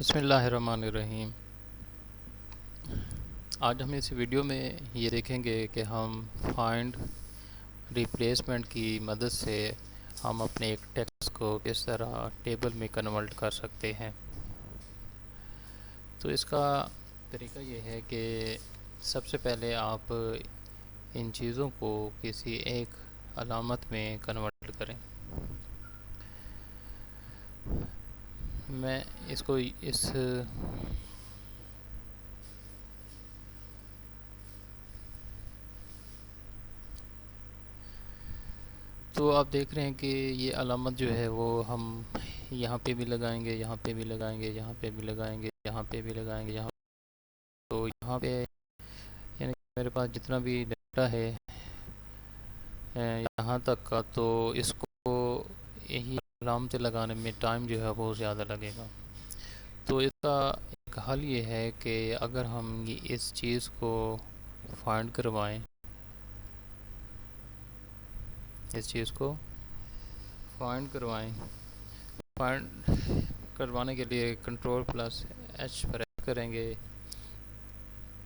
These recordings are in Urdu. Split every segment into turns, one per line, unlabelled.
بسم اللہ الرحمن الرحیم۔ آج ہم اس ویڈیو میں یہ دیکھیں گے کہ ہم فائنڈ ریپلیسمنٹ کی مدد سے ہم اپنے ایک ٹیکسٹ کو کس طرح ٹیبل میں کنورٹ کر سکتے ہیں۔ تو اس کا طریقہ یہ ہے کہ سب سے پہلے آپ ان چیزوں کو کسی ایک علامت میں کنورٹ کریں۔ میں اس کو تو آپ دیکھ رہے ہیں کہ یہ علامت جو ہے وہ ہم یہاں پہ بھی لگائیں گے، یہاں پہ بھی لگائیں گے، یہاں پہ بھی لگائیں گے، یہاں پہ بھی لگائیں گے، تو یہاں پہ یعنی کہ میرے پاس جتنا بھی ڈیٹا ہے یہاں تک کا، تو اس کو یہی علامتیں لگانے میں ٹائم جو ہے بہت زیادہ لگے گا۔ تو اس کا ایک حل یہ ہے کہ اگر ہم اس چیز کو فائنڈ کروائیں، اس چیز کو فائنڈ کروانے کے لیے کنٹرول+H پریس کریں گے،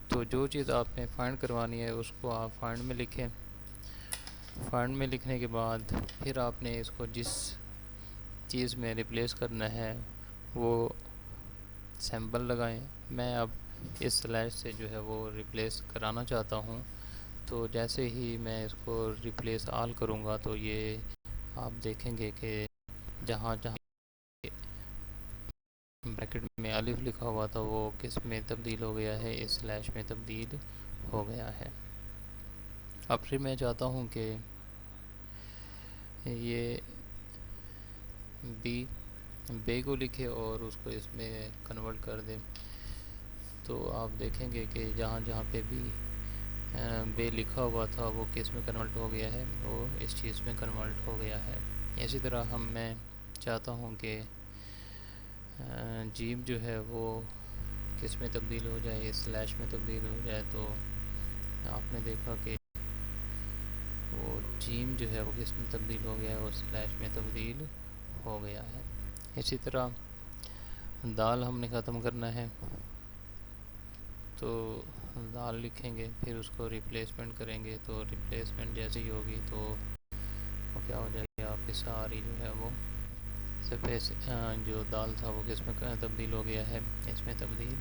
تو جو چیز آپ نے فائنڈ کروانی ہے اس کو آپ فائنڈ میں لکھیں۔ فائنڈ میں لکھنے کے بعد پھر آپ نے اس کو جس چیز میں ریپلیس کرنا ہے وہ سمبل لگائیں۔ میں اب اس سلیش سے جو ہے وہ ریپلیس کرانا چاہتا ہوں، تو جیسے ہی میں اس کو ریپلیس آل کروں گا تو یہ آپ دیکھیں گے کہ جہاں جہاں بریکٹ میں الف لکھا ہوا تھا وہ کس میں تبدیل ہو گیا ہے، اس سلیش میں تبدیل ہو گیا ہے۔ اب پھر میں چاہتا ہوں کہ یہ بے کو لکھے اور اس کو اس میں کنورٹ کر دیں، تو آپ دیکھیں گے کہ جہاں جہاں پہ بھی بے لکھا ہوا تھا وہ کس میں کنورٹ ہو گیا ہے، وہ اس چیز میں کنورٹ ہو گیا ہے۔ اسی طرح میں چاہتا ہوں کہ جیم جو ہے وہ کس میں تبدیل ہو جائے، اس سلیش میں تبدیل ہو جائے، تو آپ نے دیکھا کہ وہ جیم جو ہے وہ کس میں تبدیل ہو گیا ہے، وہ سلیش میں تبدیل ہو گیا ہے۔ اسی طرح دال ہم نے ختم کرنا ہے، تو دال لکھیں گے، پھر اس کو ریپلیسمنٹ کریں گے، تو ریپلیسمنٹ جیسے ہی ہوگی تو وہ کیا ہو جائے گی، آپ کی ساری جو ہے وہ سپیس جو دال تھا وہ کس میں تبدیل ہو گیا ہے، اس میں تبدیل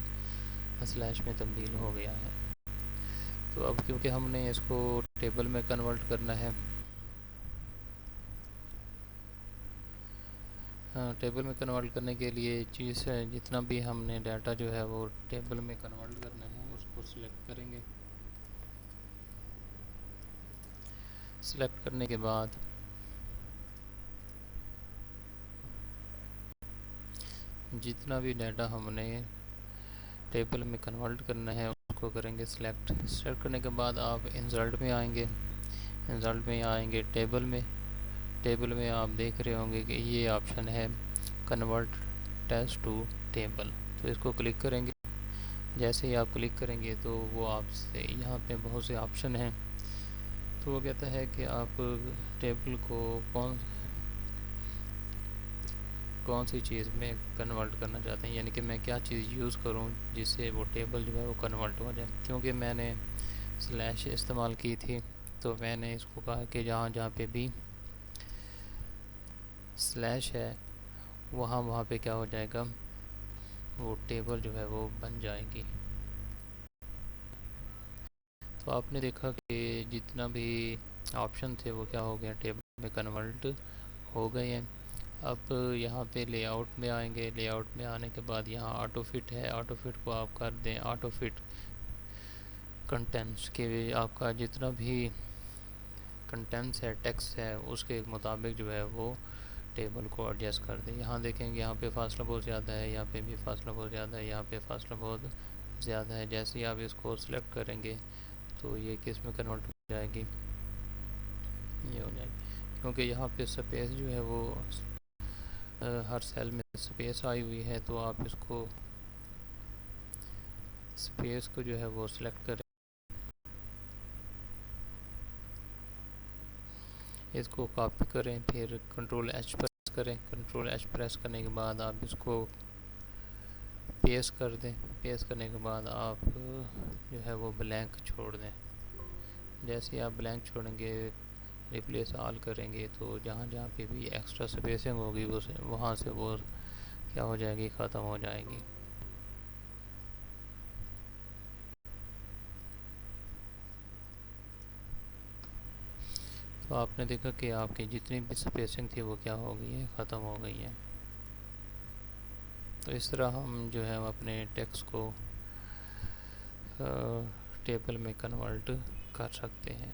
سلیش میں تبدیل ہو گیا ہے۔ تو اب کیونکہ ہم نے اس کو ٹیبل میں کنورٹ کرنا ہے، ٹیبل میں کنورٹ کرنے کے لیے چیز ہے جتنا بھی ہم نے ڈیٹا جو ہے وہ ٹیبل میں کنورٹ کرنا ہے اس کو سلیکٹ کریں گے۔ سلیکٹ کرنے کے بعد جتنا بھی ڈیٹا ہم نے ٹیبل میں کنورٹ کرنا ہے اس کو کریں گے سلیکٹ کرنے کے بعد آپ انسرٹ میں آئیں گے، انسرٹ میں آئیں گے ٹیبل میں آپ دیکھ رہے ہوں گے کہ یہ آپشن ہے کنورٹ ٹیکسٹ ٹو ٹیبل، تو اس کو کلک کریں گے۔ جیسے ہی آپ کلک کریں گے تو وہ آپ سے یہاں پہ بہت سے آپشن ہیں، تو وہ کہتا ہے کہ آپ ٹیبل کو کون سی چیز میں کنورٹ کرنا چاہتے ہیں، یعنی کہ میں کیا چیز یوز کروں جس سے وہ ٹیبل جو ہے وہ کنورٹ ہو جائے۔ کیونکہ میں نے سلیش استعمال کی تھی تو میں نے اس کو کہا کہ جہاں جہاں پہ بھی سلیش ہے وہاں پہ کیا ہو جائے گا، وہ ٹیبل جو ہے وہ بن جائے گی۔ تو آپ نے دیکھا کہ جتنا بھی آپشن تھے وہ کیا ہو گیا، ٹیبل میں کنورٹ ہو گئے ہیں۔ اب یہاں پہ لے آؤٹ میں آئیں گے، لے آؤٹ میں آنے کے بعد یہاں آٹو فٹ ہے، آٹو فٹ کو آپ کر دیں آٹو فٹ کنٹینٹس کے، آپ کا جتنا بھی کنٹینٹس ہے ٹیکسٹ ہے اس کے مطابق جو ہے وہ ٹیبل کو ایڈجسٹ کر دیں۔ یہاں دیکھیں گے یہاں پہ فاصلہ بہت زیادہ ہے، یہاں پہ بھی فاصلہ بہت زیادہ ہے، یہاں پہ فاصلہ بہت زیادہ ہے۔ جیسے ہی آپ اس کو سلیکٹ کریں گے تو یہ کس میں کنورٹ ہو جائے گی، یہ ہو جائے گی، کیونکہ یہاں پہ سپیس جو ہے وہ ہر سیل میں سپیس آئی ہوئی ہے، تو آپ اس کو سپیس کو جو ہے وہ سلیکٹ کریں، اس کو کاپی کریں، پھر کنٹرول ایچ پریس کریں، کنٹرول ایچ پریس کرنے کے بعد آپ اس کو پیس کر دیں. پیس کرنے کے بعد آپ جو ہے وہ بلینک چھوڑ دیں. جیسے آپ بلینک چھوڑیں گے ریپلیس آل کریں گے تو جہاں جہاں پہ بھی ایکسٹرا سپیسنگ ہوگی وہاں سے وہ کیا ہو جائے گی, ختم ہو جائے گی. تو آپ نے دیکھا کہ آپ کی جتنی بھی سپیسنگ تھی وہ کیا ہو گئی ہے, ختم ہو گئی ہے. تو اس طرح ہم جو ہے اپنے ٹیکسٹ کو ٹیبل میں کنورٹ کر سکتے ہیں.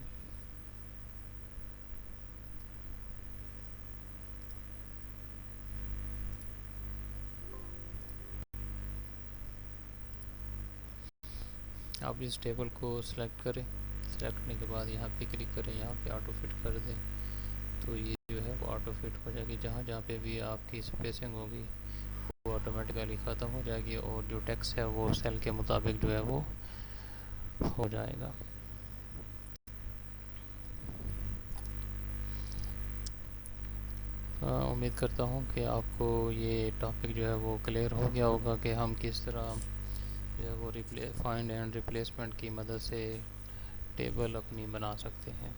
آپ اس ٹیبل کو سلیکٹ کریں. سلیکٹ کرنے کے بعد یہاں پہ کلک کریں, یہاں پہ آٹو فٹ کر دیں. تو یہ جو ہے وہ آٹو فٹ ہو جائے گی. جہاں جہاں پہ بھی آپ کی سپیسنگ ہوگی وہ آٹومیٹیکلی ختم ہو جائے گی, اور جو ٹیکسٹ ہے وہ سیل کے مطابق جو ہے وہ ہو جائے گا. امید کرتا ہوں کہ آپ کو یہ ٹاپک جو ہے وہ کلیئر ہو گیا ہوگا کہ ہم کس طرح جو ہے وہ فائنڈ اینڈ ریپلیسمنٹ کی مدد سے ٹیبل اپنی بنا سکتے ہیں.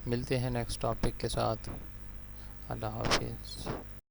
ملتے ہیں نیکسٹ ٹاپک کے ساتھ. اللہ حافظ.